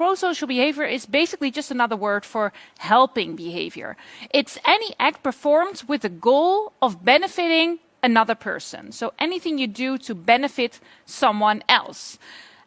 pro-social behavior is basically just another word for helping behavior. It's any act performed with the goal of benefiting another person. So anything you do to benefit someone else.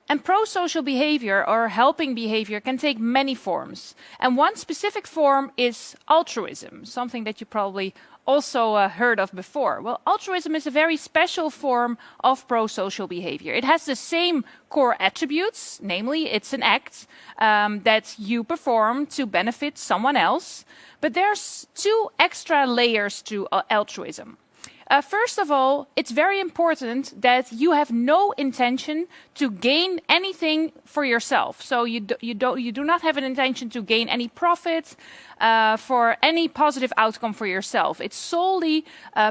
And pro-social behavior or helping behavior can take many forms. And one specific form is altruism, something that you probably also heard of before. Well, altruism is a very special form of pro-social behavior. It has the same core attributes, namely it's an act that you perform to benefit someone else. But there's two extra layers to altruism. First of all, it's very important that you have no intention to gain anything for yourself. So you do not have an intention to gain any profit for any positive outcome for yourself. Its solely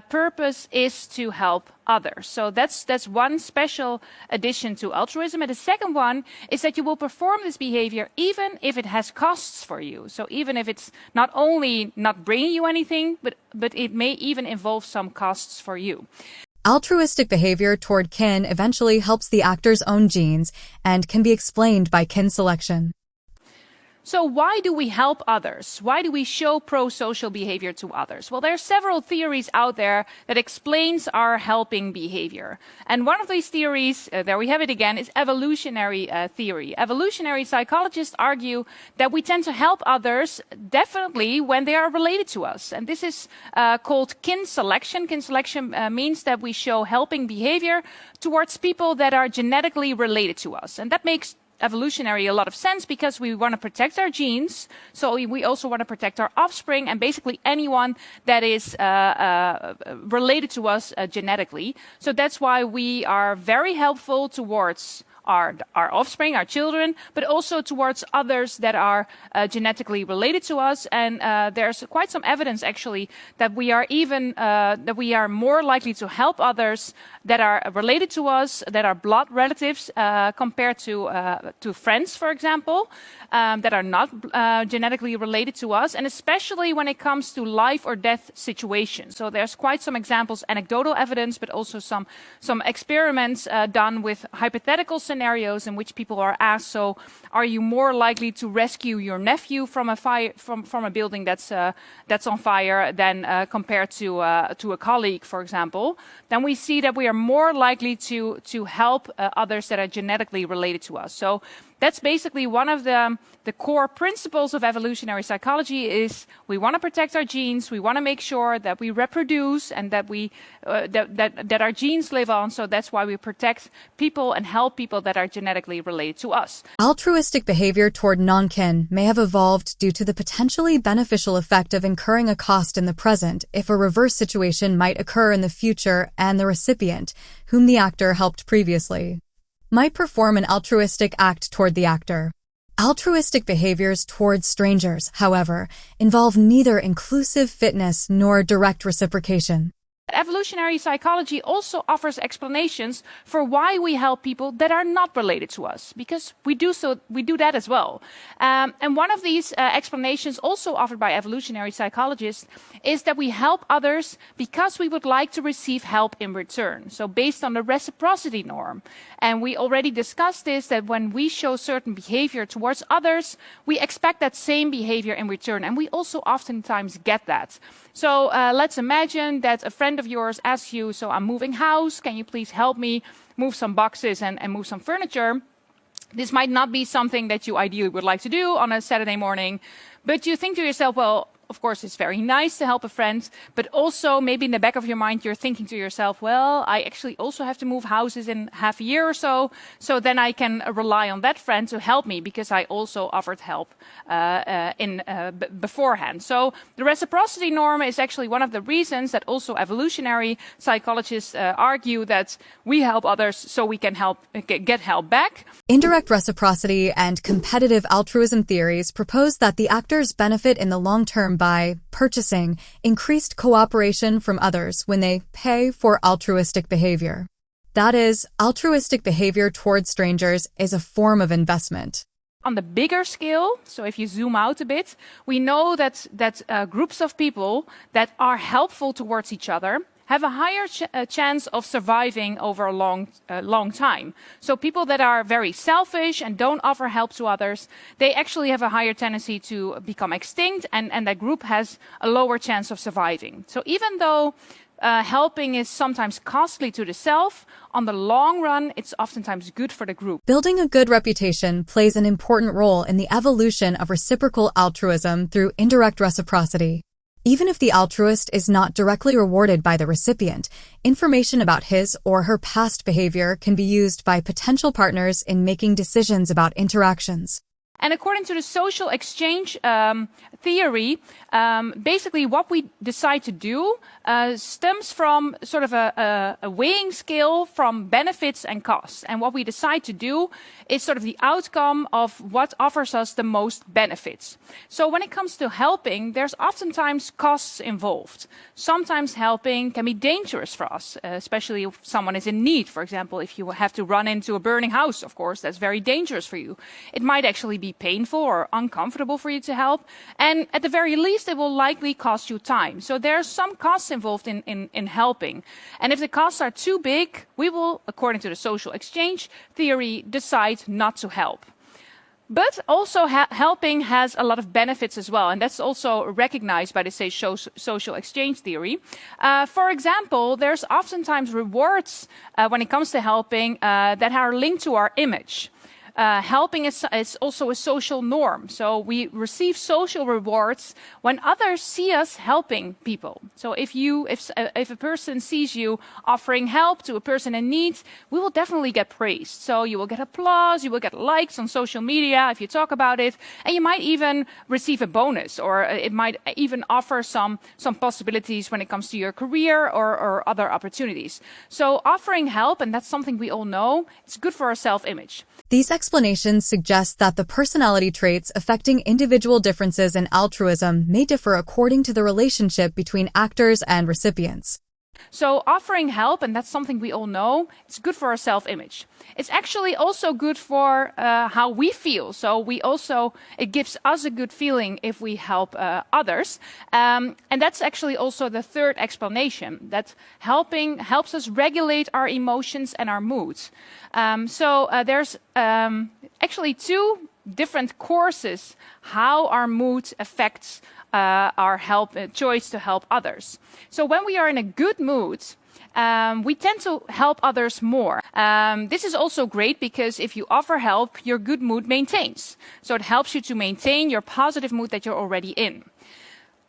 purpose is to help others. So that's one special addition to altruism. And the second one is that you will perform this behavior even if it has costs for you. So even if it's not only not bringing you anything, but it may even involve some costs for you. Altruistic behavior toward kin eventually helps the actor's own genes and can be explained by kin selection. So why do we help others? Why do we show pro-social behavior to others? Well, there are several theories out there that explains our helping behavior. And one of these theories, there we have it again, is evolutionary theory. Evolutionary psychologists argue that we tend to help others definitely when they are related to us. And this is called kin selection. Kin selection means that we show helping behavior towards people that are genetically related to us. And that makes evolutionary a lot of sense because we want to protect our genes, so we also want to protect our offspring and basically anyone that is related to us genetically. So that's why we are very helpful towards our offspring, our children, but also towards others that are genetically related to us. And there's quite some evidence actually that we are even that we are more likely to help others that are related to us, that are blood relatives, compared to friends, for example, that are not genetically related to us, and especially when it comes to life or death situations. So there's quite some examples, anecdotal evidence, but also some experiments done with hypothetical scenarios in which people are asked, so are you more likely to rescue your nephew from a fire, from a building that's on fire than compared to a colleague, for example? Then we see that we are more likely to help others that are genetically related to us. So that's basically one of the core principles of evolutionary psychology is we want to protect our genes, we want to make sure that we reproduce and that we that our genes live on. So that's why we protect people and help people that are genetically related to us. Altruistic behavior toward non-kin may have evolved due to the potentially beneficial effect of incurring a cost in the present if a reverse situation might occur in the future and the recipient, whom the actor helped previously, might perform an altruistic act toward the actor. Altruistic behaviors towards strangers, however, involve neither inclusive fitness nor direct reciprocation. Evolutionary psychology also offers explanations for why we help people that are not related to us, because we do that as well. And one of these explanations also offered by evolutionary psychologists is that we help others because we would like to receive help in return. So based on the reciprocity norm. And we already discussed this, that when we show certain behavior towards others, we expect that same behavior in return. And we also oftentimes get that. So let's imagine that a friend of yours asks you, so I'm moving house, can you please help me move some boxes and move some furniture? This might not be something that you ideally would like to do on a Saturday morning, but you think to yourself, well, of course, it's very nice to help a friend, but also maybe in the back of your mind, you're thinking to yourself, well, I actually also have to move houses in half a year or so then I can rely on that friend to help me because I also offered help beforehand. So the reciprocity norm is actually one of the reasons that also evolutionary psychologists argue that we help others so we can get help back. Indirect reciprocity and competitive altruism theories propose that the actors benefit in the long term by purchasing increased cooperation from others when they pay for altruistic behavior. That is, altruistic behavior towards strangers is a form of investment. On the bigger scale, so if you zoom out a bit, we know that groups of people that are helpful towards each other have a higher chance of surviving over a long time. So people that are very selfish and don't offer help to others, they actually have a higher tendency to become extinct, and that group has a lower chance of surviving. So even though helping is sometimes costly to the self, on the long run, it's oftentimes good for the group. Building a good reputation plays an important role in the evolution of reciprocal altruism through indirect reciprocity. Even if the altruist is not directly rewarded by the recipient, information about his or her past behavior can be used by potential partners in making decisions about interactions. And according to the social exchange theory, basically what we decide to do stems from sort of a weighing scale from benefits and costs. And what we decide to do is sort of the outcome of what offers us the most benefits. So when it comes to helping, there's oftentimes costs involved. Sometimes helping can be dangerous for us, especially if someone is in need. For example, if you have to run into a burning house, of course, that's very dangerous for you. It might actually be painful or uncomfortable for you to help. And at the very least, it will likely cost you time. So there are some costs involved in helping. And if the costs are too big, we will, according to the social exchange theory, decide not to help. But also helping has a lot of benefits as well, and that's also recognized by the social exchange theory. For example, there's oftentimes rewards when it comes to helping that are linked to our image. Helping is also a social norm. So we receive social rewards when others see us helping people. So if a person sees you offering help to a person in need, we will definitely get praised. So you will get applause, you will get likes on social media if you talk about it, and you might even receive a bonus, or it might even offer some possibilities when it comes to your career or other opportunities. So offering help, and that's something we all know, it's good for our self-image. These explanations suggest that the personality traits affecting individual differences in altruism may differ according to the relationship between actors and recipients. So offering help, and that's something we all know, it's good for our self-image. It's actually also good for how we feel. So it gives us a good feeling if we help others. And that's actually also the third explanation, that helping helps us regulate our emotions and our moods. There's actually two different courses how our mood affects our choice to help others. So when we are in a good mood, we tend to help others more. This is also great because if you offer help, your good mood maintains. So it helps you to maintain your positive mood that you're already in.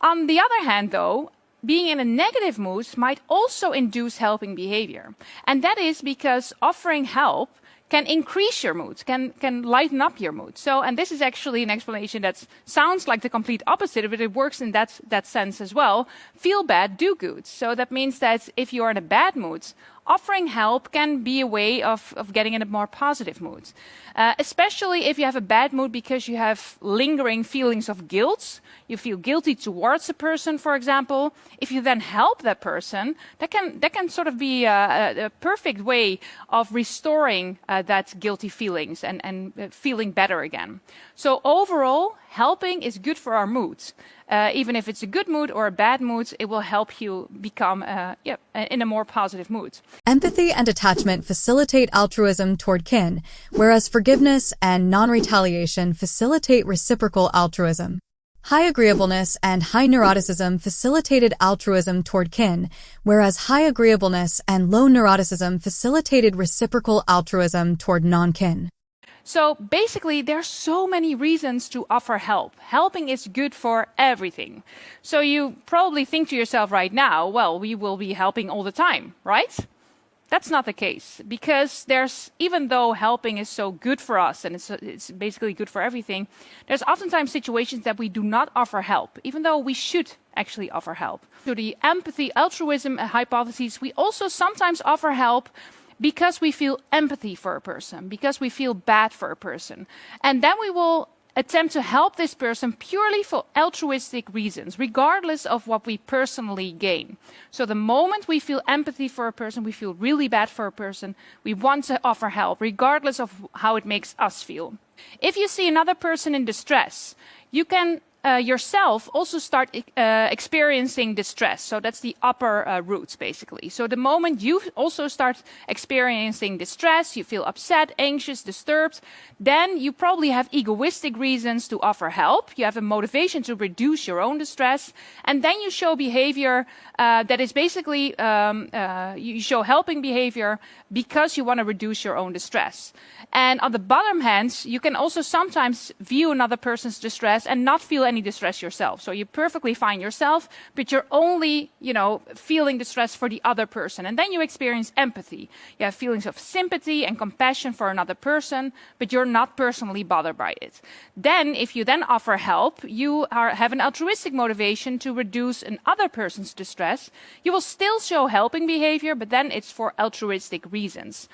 On the other hand, though, being in a negative mood might also induce helping behavior. And that is because offering help can increase your mood, can lighten up your mood. So, and this is actually an explanation that sounds like the complete opposite, but it works in that sense as well. Feel bad, do good. So that means that if you're in a bad mood, offering help can be a way of getting in a more positive mood. Especially if you have a bad mood because you have lingering feelings of guilt. You feel guilty towards a person, for example. If you then help that person, that can sort of be a perfect way of restoring that guilty feelings and feeling better again. So overall, helping is good for our moods. Even if it's a good mood or a bad mood, it will help you become in a more positive mood. Empathy and attachment facilitate altruism toward kin, whereas forgiveness and non-retaliation facilitate reciprocal altruism. High agreeableness and high neuroticism facilitated altruism toward kin, whereas high agreeableness and low neuroticism facilitated reciprocal altruism toward non-kin. So basically, there are so many reasons to offer help. Helping is good for everything. So you probably think to yourself right now, well, we will be helping all the time, right? That's not the case, because even though helping is so good for us and it's basically good for everything, there's oftentimes situations that we do not offer help, even though we should actually offer help. So the empathy altruism hypothesis, we also sometimes offer help because we feel empathy for a person, because we feel bad for a person. And then we will attempt to help this person purely for altruistic reasons, regardless of what we personally gain. So the moment we feel empathy for a person, we feel really bad for a person, we want to offer help, regardless of how it makes us feel. If you see another person in distress, you can yourself also start experiencing distress. So that's the upper roots, basically. So the moment you also start experiencing distress, you feel upset, anxious, disturbed, then you probably have egoistic reasons to offer help. You have a motivation to reduce your own distress. And then you show behavior that is basically, you show helping behavior because you want to reduce your own distress. And on the bottom hand, you can also sometimes view another person's distress and not feel any distress yourself. So you're perfectly fine yourself, but you're only, feeling distress for the other person. And then you experience empathy. You have feelings of sympathy and compassion for another person, but you're not personally bothered by it. Then, if you then offer help, you have an altruistic motivation to reduce another person's distress. You will still show helping behavior, but then it's for altruistic reasons.